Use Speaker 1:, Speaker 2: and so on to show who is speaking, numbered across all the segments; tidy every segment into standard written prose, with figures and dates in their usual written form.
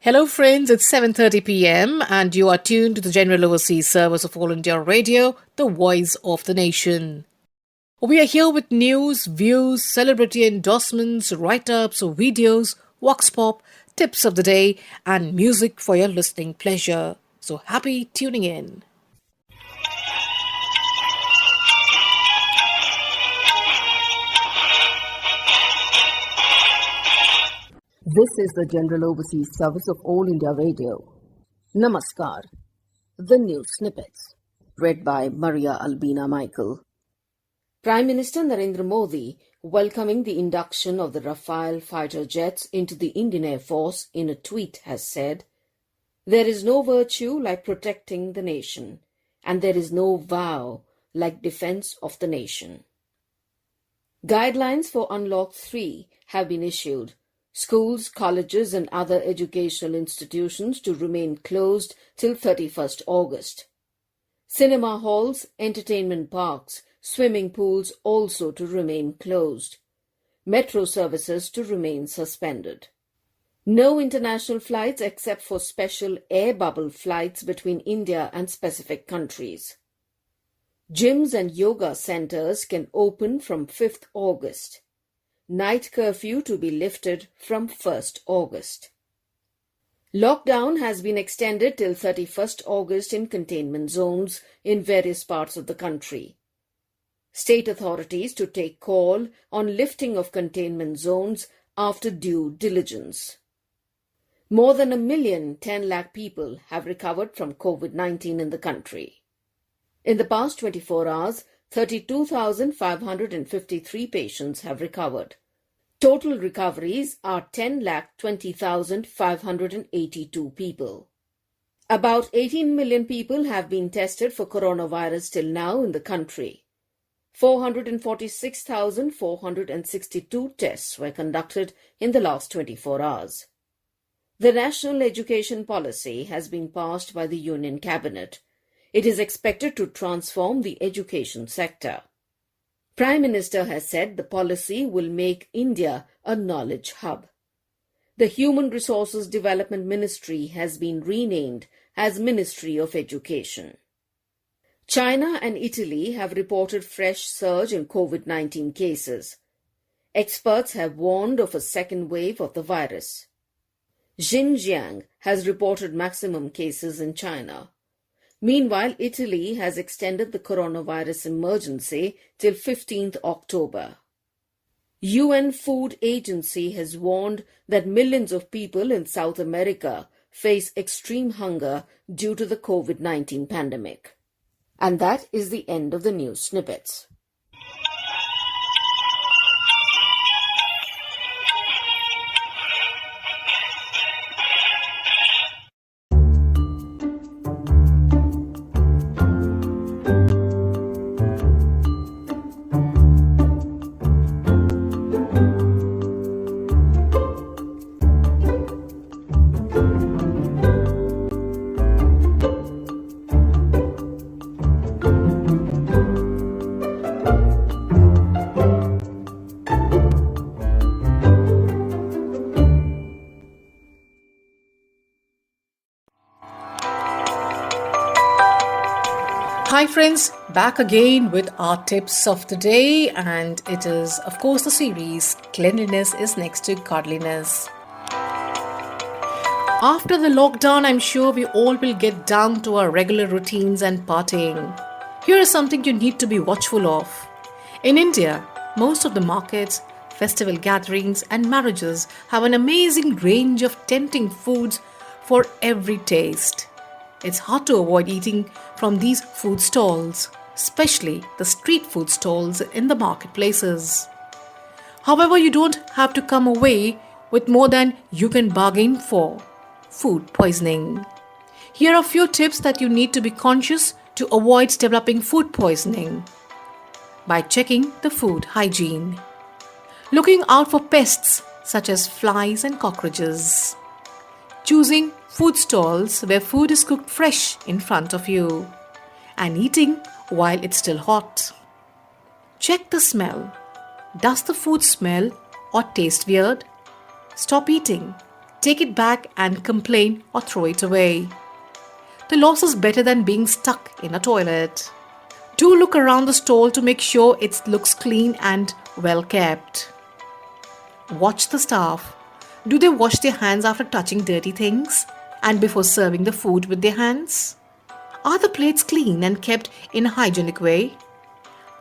Speaker 1: Hello friends, it's 7:30 p.m. and you are tuned to the General Overseas Service of All India Radio, the voice of the nation. We are here with news, views, celebrity endorsements, write-ups, videos, vox pop, tips of the day and music for your listening pleasure. So happy tuning in.
Speaker 2: This is the General Overseas Service of All India Radio. Namaskar. The News Snippets. Read by Maria Albina Michael. Prime Minister Narendra Modi welcoming the induction of the Rafale fighter jets into the Indian Air Force in a tweet has said, "There is no virtue like protecting the nation, and there is no vow like defense of the nation." Guidelines for Unlock 3 have been issued. Schools, colleges and other educational institutions to remain closed till 31st August. Cinema halls, entertainment parks, swimming pools also to remain closed. Metro services to remain suspended. No international flights except for special air bubble flights between India and specific countries. Gyms and yoga centers can open from 5th August. Night curfew to be lifted from 1st August. Lockdown has been extended till 31st August in containment zones in various parts of the country. State authorities to take call on lifting of containment zones after due diligence. More than 10 lakh people have recovered from COVID-19 in the country. In the past 24 hours, 32,553 patients have recovered. Total recoveries are 10,20,582 people. About 18 million people have been tested for coronavirus till now in the country. 446,462 tests were conducted in the last 24 hours. The National Education Policy has been passed by the Union Cabinet. It is expected to transform the education sector. Prime Minister has said the policy will make India a knowledge hub. The Human Resources Development Ministry has been renamed as Ministry of Education. China and Italy have reported fresh surge in COVID-19 cases. Experts have warned of a second wave of the virus. Xinjiang has reported maximum cases in China. Meanwhile, Italy has extended the coronavirus emergency till 15th October. UN Food Agency has warned that millions of people in South America face extreme hunger due to the COVID-19 pandemic. And that is the end of the news snippets.
Speaker 1: Hi friends, back again with our tips of the day, and it is of course the series Cleanliness is Next to Godliness. After the lockdown, I'm sure we all will get down to our regular routines and partying. Here is something you need to be watchful of. In India, most of the markets, festival gatherings and marriages have an amazing range of tempting foods for every taste. It's hard to avoid eating from these food stalls, especially the street food stalls in the marketplaces. However, you don't have to come away with more than you can bargain for. Food poisoning. Here are a few tips that you need to be conscious to avoid developing food poisoning. By checking the food hygiene. Looking out for pests such as flies and cockroaches. Choosing food stalls where food is cooked fresh in front of you. And eating while it's still hot. Check the smell. Does the food smell or taste weird? Stop eating. take it back and complain or throw it away. The loss is better than being stuck in a toilet. Do look around the stall to make sure it looks clean and well kept. Watch the staff. Do they wash their hands after touching dirty things and before serving the food with their hands? Are the plates clean and kept in a hygienic way?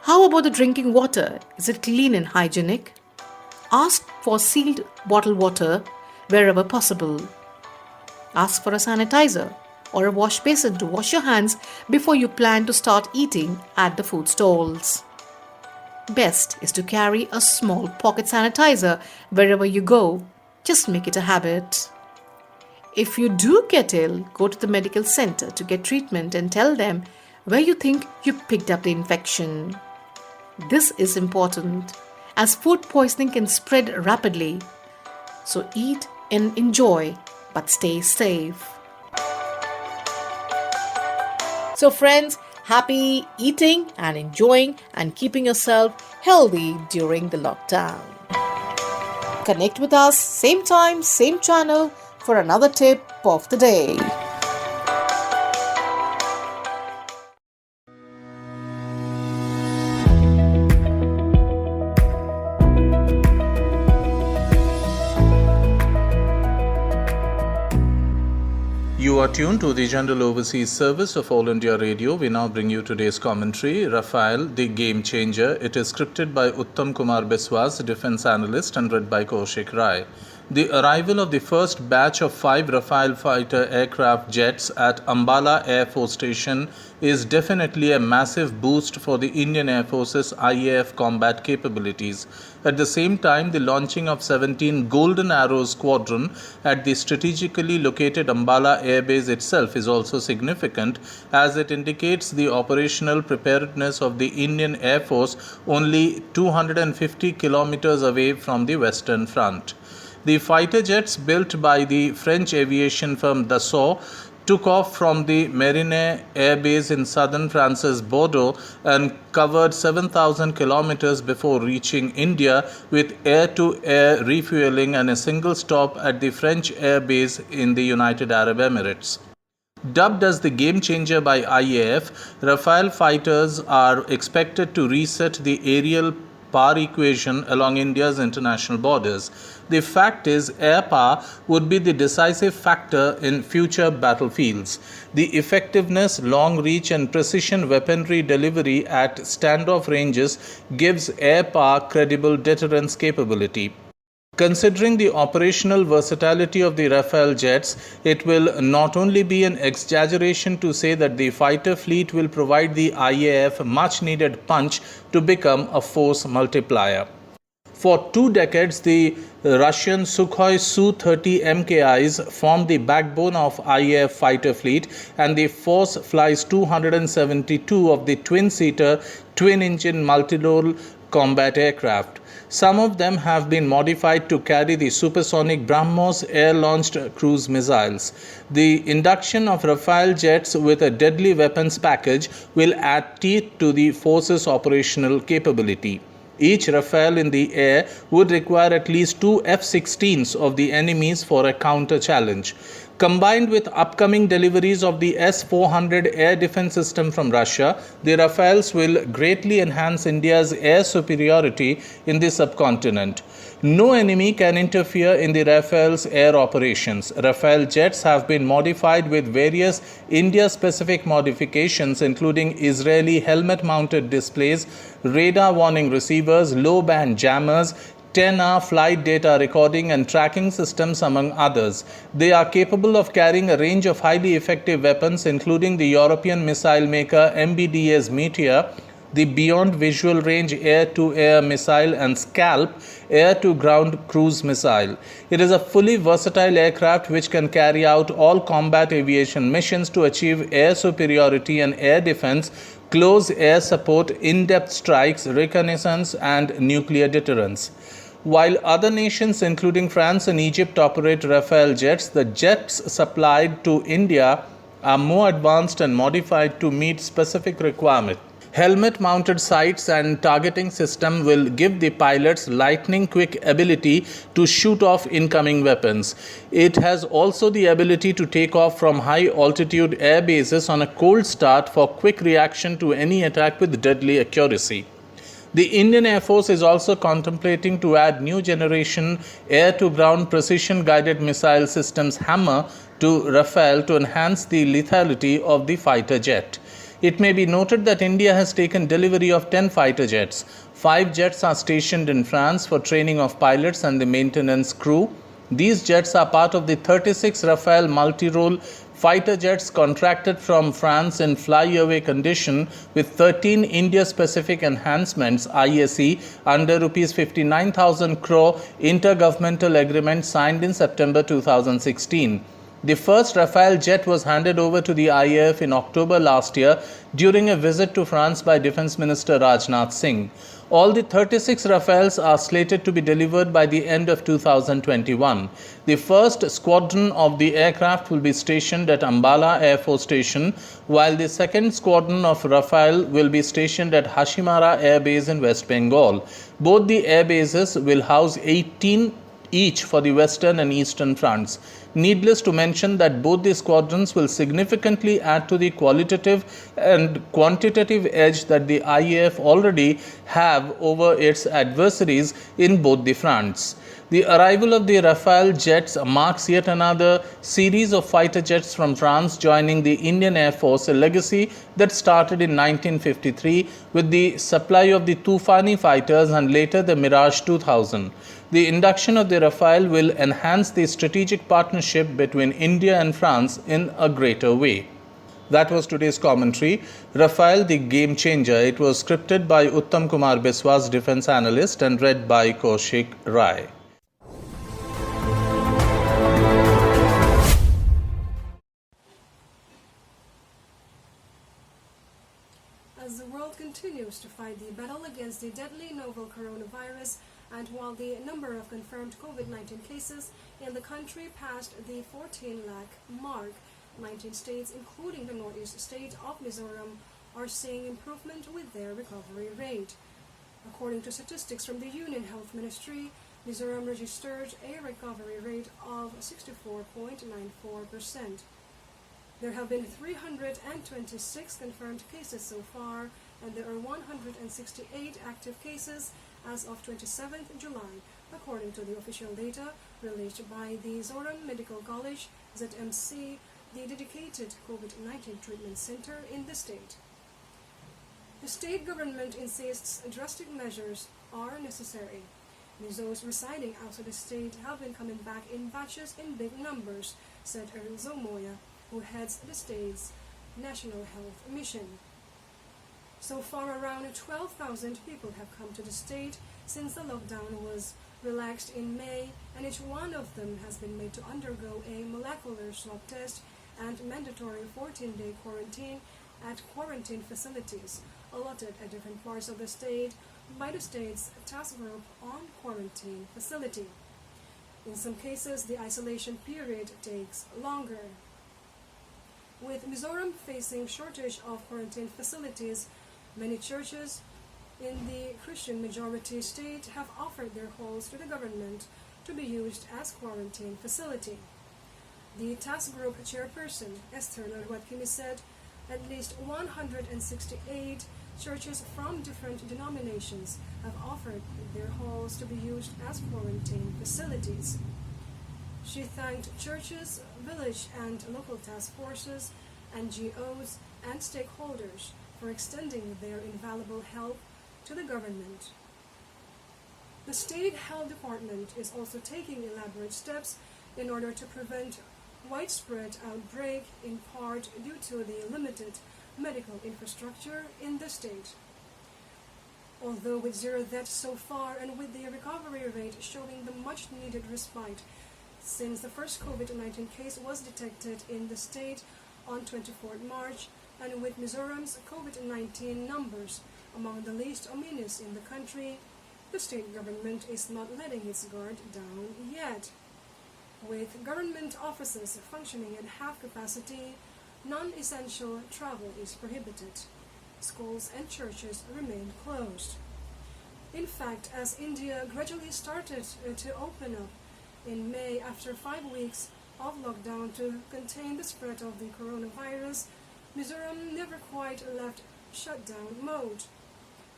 Speaker 1: How about the drinking water? Is it clean and hygienic? Ask for sealed bottled water wherever possible. Ask for a sanitizer or a wash basin to wash your hands before you plan to start eating at the food stalls. Best is to carry a small pocket sanitizer wherever you go. Just make it a habit. If you do get ill, go to the medical center to get treatment and tell them where you think you picked up the infection. This is important as food poisoning can spread rapidly. So eat and enjoy, but stay safe. So friends, happy eating and enjoying and keeping yourself healthy during the lockdown. Connect with us same time, same channel for another tip of the day.
Speaker 3: You are tuned to the General Overseas Service of All India Radio. We now bring you today's commentary, Rafale, the Game Changer. It is scripted by Uttam Kumar Biswas, defense analyst, and read by Kaushik Rai. The arrival of the first batch of 5 Rafale fighter aircraft jets at Ambala Air Force Station is definitely a massive boost for the Indian Air Force's IAF combat capabilities. At the same time, the launching of 17 Golden Arrows Squadron at the strategically located Ambala Air Base itself is also significant, as it indicates the operational preparedness of the Indian Air Force only 250 kilometers away from the Western Front. The fighter jets built by the French aviation firm Dassault took off from the Marine Air Base in southern France's Bordeaux and covered 7,000 kilometers before reaching India with air-to-air refueling and a single stop at the French Air Base in the United Arab Emirates. Dubbed as the game changer by IAF, Rafale fighters are expected to reset the aerial power equation along India's international borders. The fact is, air power would be the decisive factor in future battlefields. The effectiveness, long reach, and precision weaponry delivery at standoff ranges gives air power credible deterrence capability. Considering the operational versatility of the Rafale jets, it will not only be an exaggeration to say that the fighter fleet will provide the IAF much-needed punch to become a force multiplier. For 2 decades, the Russian Sukhoi Su-30 MKIs formed the backbone of IAF fighter fleet, and the force flies 272 of the twin-seater, twin-engine multi-role combat aircraft. Some of them have been modified to carry the supersonic BrahMos air-launched cruise missiles. The induction of Rafale jets with a deadly weapons package will add teeth to the force's operational capability. Each Rafale in the air would require at least 2 F-16s of the enemies for a counter-challenge. Combined with upcoming deliveries of the S-400 air defense system from Russia, the Rafales will greatly enhance India's air superiority in the subcontinent. No enemy can interfere in the Rafale's air operations. Rafale jets have been modified with various India-specific modifications, including Israeli helmet-mounted displays, radar warning receivers, low-band jammers, 10-hour flight data recording and tracking systems, among others. They are capable of carrying a range of highly effective weapons, including the European missile maker MBDA's Meteor, the Beyond Visual Range air-to-air missile, and Scalp air-to-ground cruise missile. It is a fully versatile aircraft which can carry out all combat aviation missions to achieve air superiority and air defense, close air support, in-depth strikes, reconnaissance, and nuclear deterrence. While other nations, including France and Egypt, operate Rafale jets, the jets supplied to India are more advanced and modified to meet specific requirements. Helmet-mounted sights and targeting system will give the pilots lightning-quick ability to shoot off incoming weapons. It has also the ability to take off from high-altitude air bases on a cold start for quick reaction to any attack with deadly accuracy. The Indian Air Force is also contemplating to add new generation air-to-ground precision-guided missile systems HAMMER to Rafale to enhance the lethality of the fighter jet. It may be noted that India has taken delivery of 10 fighter jets. 5 jets are stationed in France for training of pilots and the maintenance crew. These jets are part of the 36 Rafale multi-role fighter jets contracted from France in flyaway condition with 13 India-specific enhancements (ISE) under Rs 59,000 crore intergovernmental agreement signed in September 2016. The first Rafale jet was handed over to the IAF in October last year during a visit to France by Defence Minister Rajnath Singh. All the 36 Rafales are slated to be delivered by the end of 2021. The first squadron of the aircraft will be stationed at Ambala Air Force Station, while the second squadron of Rafale will be stationed at Hashimara Air Base in West Bengal. Both the air bases will house 18 each for the western and eastern fronts. Needless to mention that both the squadrons will significantly add to the qualitative and quantitative edge that the IAF already have over its adversaries in both the fronts. The arrival of the Rafale jets marks yet another series of fighter jets from France joining the Indian Air Force, a legacy that started in 1953 with the supply of the Tufani fighters and later the Mirage 2000. The induction of the Rafale will enhance the strategic partnership between India and France in a greater way. That was today's commentary, Rafale the Game Changer. It was scripted by Uttam Kumar Biswas, defense analyst, and read by Kaushik Rai.
Speaker 4: As the world continues to fight the battle against the deadly novel coronavirus, and while the number of confirmed COVID-19 cases in the country passed the 14 lakh mark, 19 states, including the northeast state of Mizoram, are seeing improvement with their recovery rate. According to statistics from the Union Health Ministry, Mizoram registered a recovery rate of 64.94%. There have been 326 confirmed cases so far, and there are 168 active cases as of 27th July, according to the official data released by the Zoram Medical College, ZMC, the dedicated COVID-19 treatment center in the state. The state government insists drastic measures are necessary. Mizos residing outside the state have been coming back in batches in big numbers, said Erzo Moya, who heads the state's National Health Mission. So far, around 12,000 people have come to the state since the lockdown was relaxed in May, and each one of them has been made to undergo a molecular swab test and mandatory 14-day quarantine at quarantine facilities allotted at different parts of the state by the state's task group on quarantine facility. In some cases, the isolation period takes longer. With Mizoram facing shortage of quarantine facilities, many churches in the Christian majority state have offered their halls to the government to be used as quarantine facility. The task group chairperson, Esther Narwatkimi, said at least 168 churches from different denominations have offered their halls to be used as quarantine facilities. She thanked churches, village and local task forces, NGOs, and stakeholders for extending their invaluable help to the government. The State Health Department is also taking elaborate steps in order to prevent widespread outbreak, in part due to the limited medical infrastructure in the state. Although with 0 deaths so far and with the recovery rate showing the much-needed respite since the first COVID-19 case was detected in the state on 24th March, and with Mizoram's COVID-19 numbers among the least ominous in the country, the state government is not letting its guard down yet. With government offices functioning at half capacity, non-essential travel is prohibited. schools and churches remained closed. In fact, as India gradually started to open up in May after 5 weeks of lockdown to contain the spread of the coronavirus, Mizoram never quite left shutdown mode.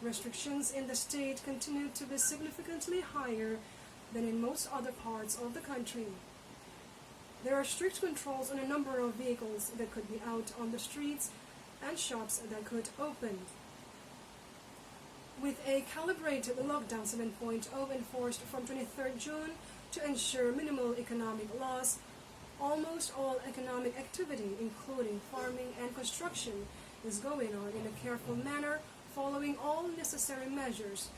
Speaker 4: Restrictions in the state continued to be significantly higher than in most other parts of the country. There are strict controls on a number of vehicles that could be out on the streets and shops that could open. With a calibrated lockdown 7.0 enforced from 23rd June to ensure minimal economic loss, almost all economic activity, including farming and construction, is going on in a careful manner, following all necessary measures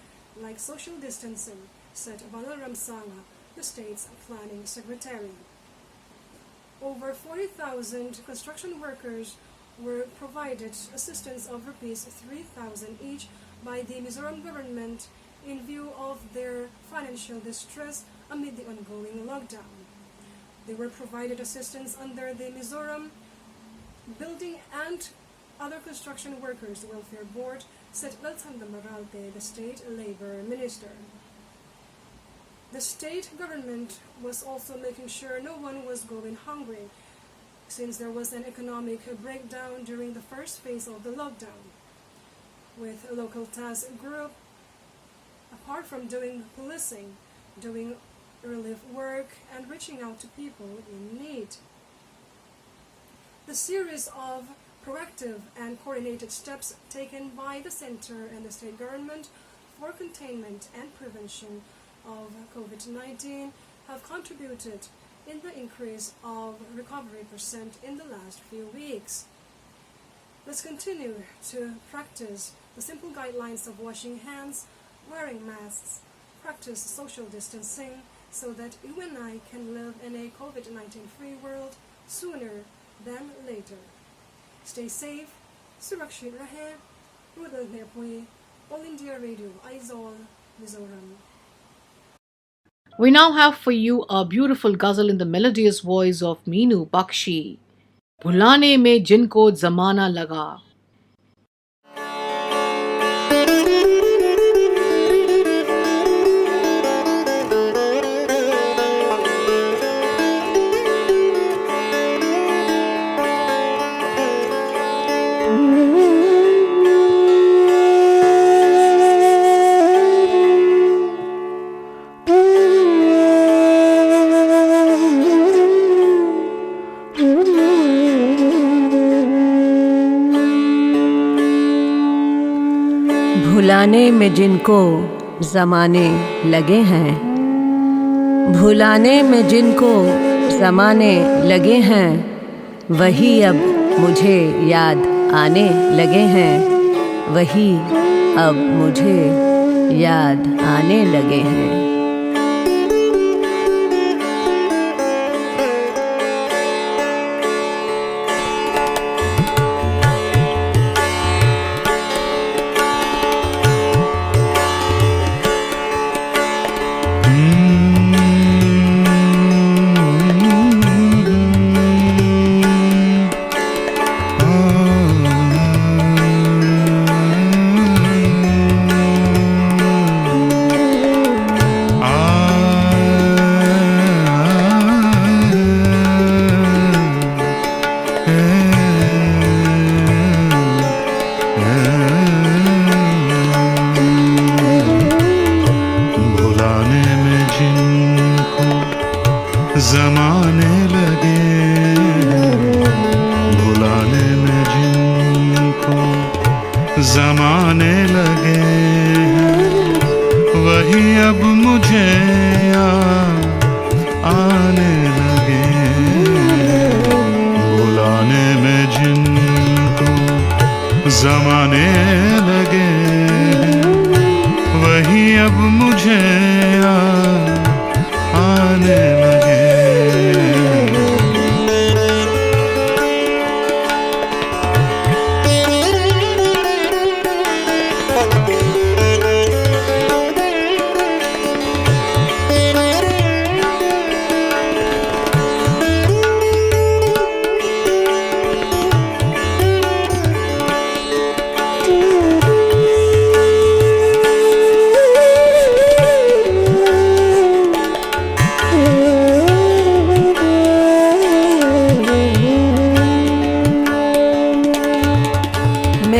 Speaker 4: like social distancing, said Balaram Sangha, the state's planning secretary. Over 40,000 construction workers were provided assistance of rupees 3,000 each by the Mizoram government in view of their financial distress amid the ongoing lockdown. They were provided assistance under the Mizoram Building and Other Construction Workers Welfare Board, said Laltanda Maralte, the state labor minister. The state government was also making sure no one was going hungry, since there was an economic breakdown during the first phase of the lockdown. With a local task group, apart from doing policing, doing relief work and reaching out to people in need. The series of proactive and coordinated steps taken by the center and the state government for containment and prevention of COVID-19 have contributed in the increase of recovery percent in the last few weeks. Let's continue to practice the simple guidelines of washing hands, wearing masks, practice social distancing, so that you and I can live in a COVID-19 free world sooner than later. Stay safe, Surakshit Rahe, Rudal Nirpui, All India Radio, Aizawl, Mizoram.
Speaker 1: We now have for you a beautiful ghazal in the melodious voice of Meenu Bakshi. Bhulane mein jinko zamana laga.
Speaker 5: भुलाने में जिनको ज़माने लगे हैं, भुलाने में जिनको ज़माने लगे हैं, वही अब मुझे याद आने लगे हैं, वही अब मुझे याद आने लगे हैं।
Speaker 6: ज़माने लगे, भुलाने में जिनको ज़माने लगे हैं, वही अब मुझे याद आने लगे। भुलाने में जिनको ज़माने लगे हैं, वही अब मुझे याद आने लगे।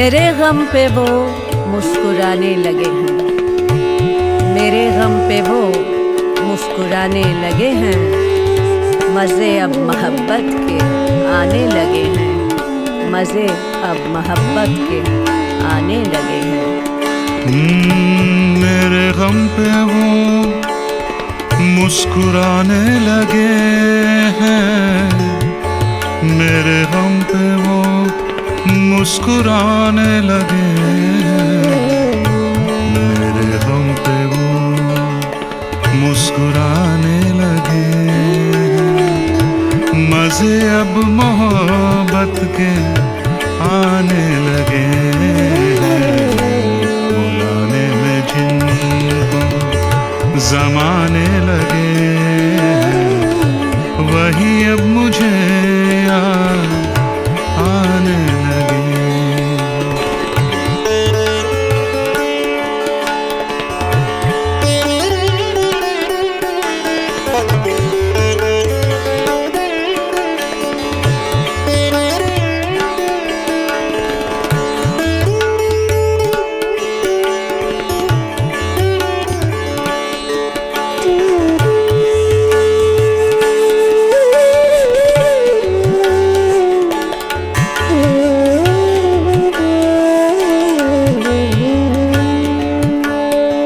Speaker 5: मेरे गम पे वो मुस्कुराने लगे हैं, मेरे गम पे वो मुस्कुराने लगे हैं, मज़े अब मोहब्बत के आने लगे हैं, मज़े अब मोहब्बत के आने लगे हैं।
Speaker 6: मेरे गम पे वो मुस्कुराने लगे हैं, मेरे गम पे वो मुस्कुराने लगे हैं, मेरे गम पे वो मुस्कुराने लगे हैं, मज़े अब मोहब्बत के आने लगे हैं, बुलाने में जिनको ज़माने लगे हैं, वही अब मुझे याद आने लगे।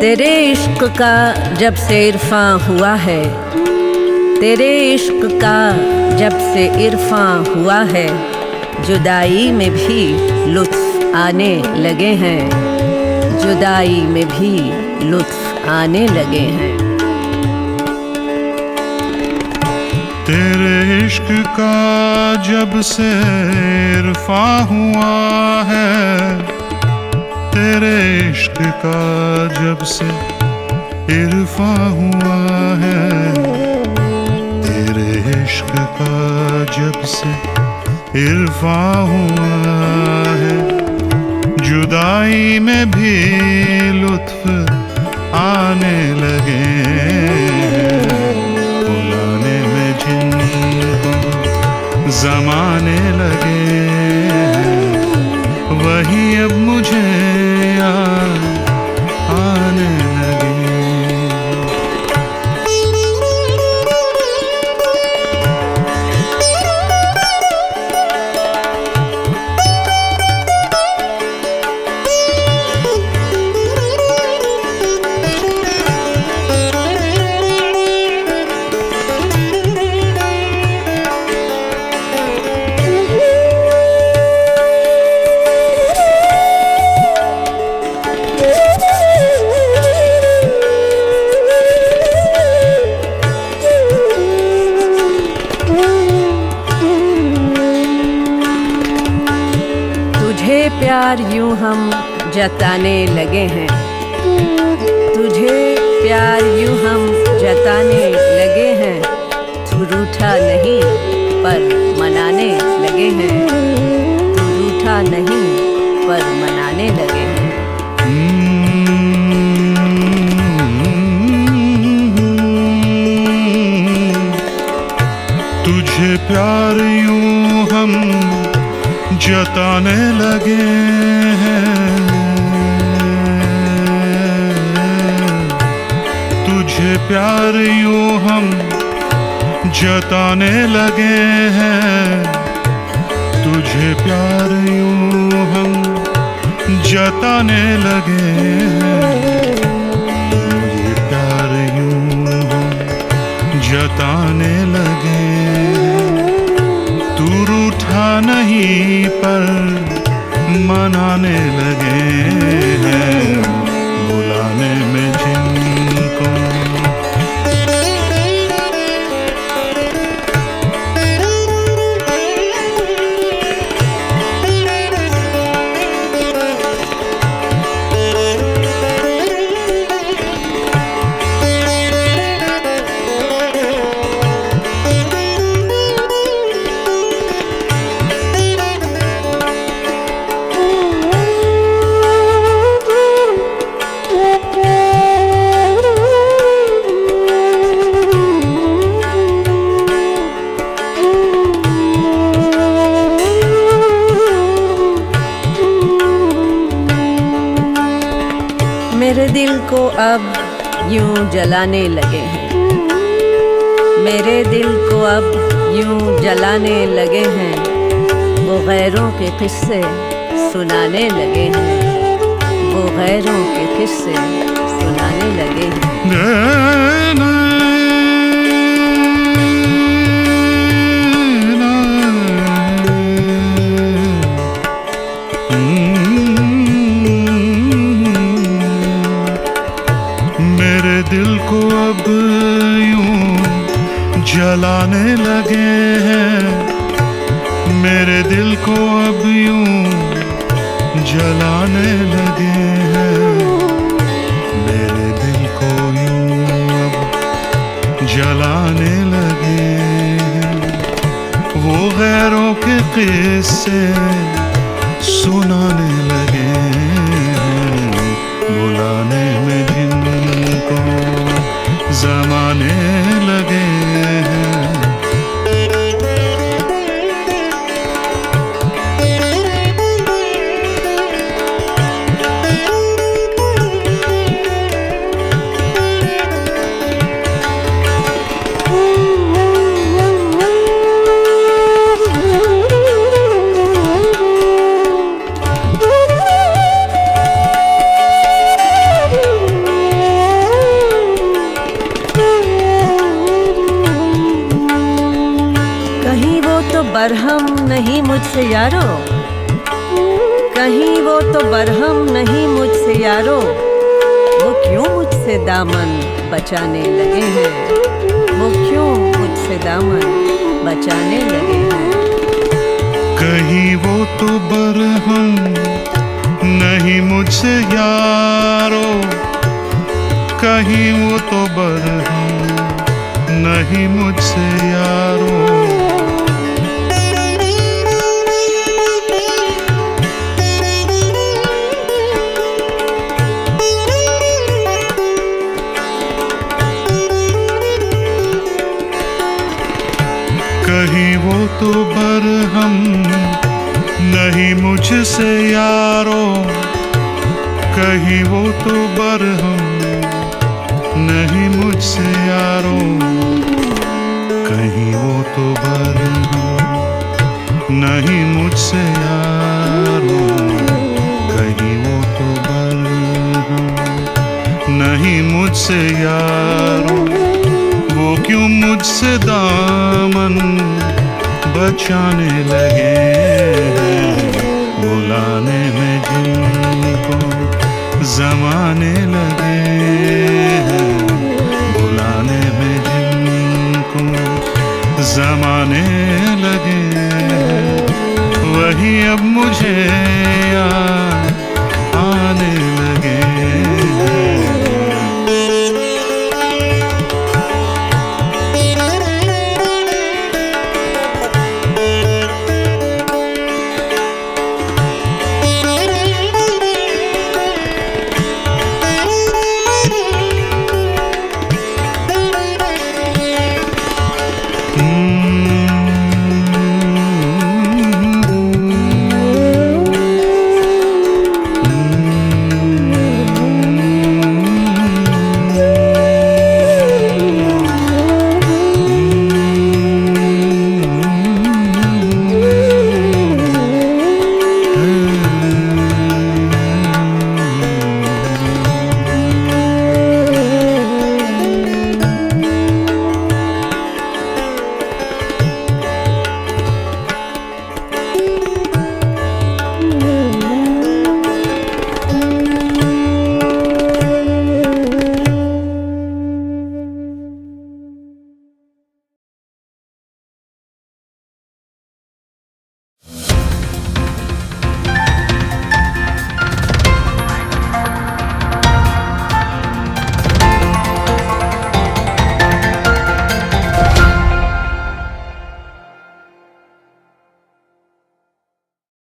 Speaker 5: तेरे इश्क का जब से इरफां हुआ है, तेरे इश्क का जब से इरफां हुआ है, जुदाई में भी लुत्फ आने लगे हैं, जुदाई में भी लुत्फ आने लगे हैं।
Speaker 6: तेरे इश्क का जब से इरफां हुआ है, तेरे इश्क का जब से इरफां हुआ है, तेरे इश्क का जब से इरफां हुआ है, जुदाई में भी लुत्फ आने लगे, बुलाने में जिनको ज़माने लगे, वही अब मुझे याद आने लगे।
Speaker 5: प्यार यूं हम जताने लगे हैं, तुझे प्यार यूं हम जताने लगे हैं, तू रूठा नहीं पर मनाने लगे हैं, तू रूठा नहीं पर मनाने लगे हैं।
Speaker 6: तुझे प्यार यूं हम जताने लगे हैं, तुझे प्यार यूं हम जताने लगे हैं, तुझे प्यार यूं हम जताने लगे हैं, तुझे प्यार यूं हम जताने लगे हैं, तू रूठा नहीं पर मनाने लगे हैं, बुलाने में जिनको
Speaker 5: को अब यूं जलाने लगे हैं, मेरे दिल को अब यूं जलाने लगे हैं, वो गैरों के किस्से सुनाने लगे हैं, वो गैरों के किस्से सुनाने लगे हैं।
Speaker 6: मेरे दिल को अब यूं जलाने लगे हैं, मेरे दिल को अब यूं जलाने लगे हैं, मेरे दिल को यूं अब जलाने लगे हैं, वो गैरों के किस्से सुनाने लगे हैं, बुलाने में जिनको जमाने लगे हैं।
Speaker 5: बरहम नहीं मुझसे यारो, कहीं वो तो बरहम नहीं मुझसे यारो, वो क्यों मुझसे दामन बचाने लगे हैं, वो क्यों मुझसे दामन बचाने लगे हैं।
Speaker 6: कहीं वो तो बरहम नहीं मुझसे यारो, कहीं वो तो बरहम नहीं मुझसे यारो, कहीं वो तो बरहम नहीं मुझसे यारो, कहीं वो तो बरहम नहीं मुझसे यारो, कहीं वो तो बरहम नहीं मुझसे यारो, कहीं वो तो बरहम नहीं मुझसे यारो, वो क्यों मुझसे दामन बचाने लगे हैं, बुलाने में जिनको जमाने लगे हैं, बुलाने में जिनको जमाने लगे हैं, वही अब मुझे याद आने